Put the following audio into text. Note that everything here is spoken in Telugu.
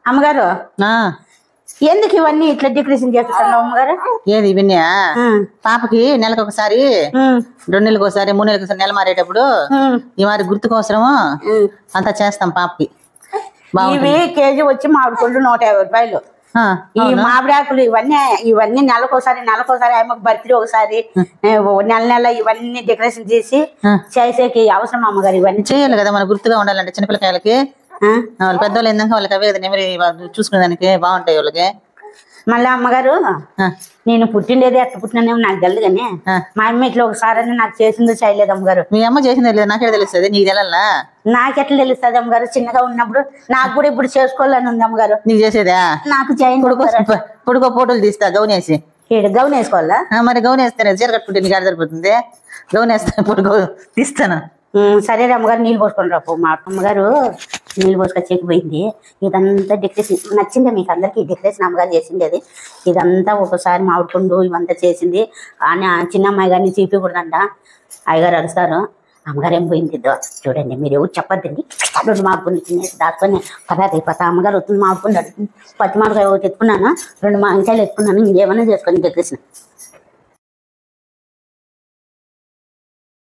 అమ్మగారు ఎందుకు ఇవన్నీ ఇట్లా డెకరేషన్ చేస్తున్నావు అమ్మగారు? ఏది ఇవన్నీ పాపకి నెలకు ఒకసారి 2 నెలలకు ఒకసారి 3 నెలలకు ఒకసారి నెల మారేటప్పుడు ఈ మరి గుర్తు కోసము అంతా చేస్తాం పాపకి. ఇవి కేజీ వచ్చి మామిడి పళ్ళు 150 రూపాయలు. ఈ మామిడి ఆకులు ఇవన్నీ నెలకోసారి ఆమెకు బర్త్డే ఒకసారి నెల ఇవన్నీ డెకరేషన్ చేసి చేసేకి అవసరం అమ్మగారు. ఇవన్నీ చేయాలి కదా మన గుర్తుగా ఉండాలంటే చిన్నపిల్లకాయలకి. వాళ్ళు పెద్దవాళ్ళు ఏందాక వాళ్ళకి అవే కదా నెమరి చూసుకునే దానికి బాగుంటాయి వాళ్ళకి. మళ్ళీ అమ్మగారు నేను పుట్టిండేది ఎట్లా పుట్టినేమో నాకు తెలియదు కానీ మా అమ్మ ఇట్లా ఒకసారి నాకు చేసిందో చేయలేదు అమ్మగారు. మీ అమ్మ చేసింది లేదు నాకే తెలుస్తుంది, నీకు తెలన్నా? నాకెట్లా తెలుస్తుంది అమ్మగారు? చిన్నగా ఉన్నప్పుడు నాకు కూడా ఇప్పుడు చేసుకోవాలని ఉంది అమ్మగారు. నీకు చేసేదా? నాకు చేయండి. పొడుకో ఫోటోలు తీస్తా గౌన్ వేసి. గౌన్ వేసుకోవాలా? మరి గౌన్ వేస్తాను, చీర కట్టుకుంటే నీకు ఆడ సరిపోతుంది. గౌన్ వేస్తాను, పొడుకో తీస్తాను. సరే అమ్మగారు నీళ్ళు పోసుకొని రాపు. మా అమ్మగారు నీళ్ళు పోసుకొచ్చేకి పోయింది. ఇదంతా డెకరేషన్ నచ్చిందే మీకు అందరికి? డెకరేషన్ అమ్మగారు చేసింది అది. ఇదంతా ఒకసారి మామిడి పండు ఇవంతా చేసింది. కానీ చిన్న అమ్మాయి గారిని చూపించకూడదంట, అయ్యగారు అరుస్తారు. అమ్మగారు ఏం పోయింది చూడండి, మీరు ఎవరు చెప్పద్దండి. 2 మామిడి పండు తినేసి దాచుకొని పదార్థ అమ్మగారు వస్తుంది. మామిడి పండు అడుగుతుంది. పచ్చి మామిడికాయ ఒకటి ఎత్తుకున్నాను, 2 మామిడికాయలు ఎత్తుకున్నాను. ఇంకేమన్నా చేసుకొని డెకరేషన్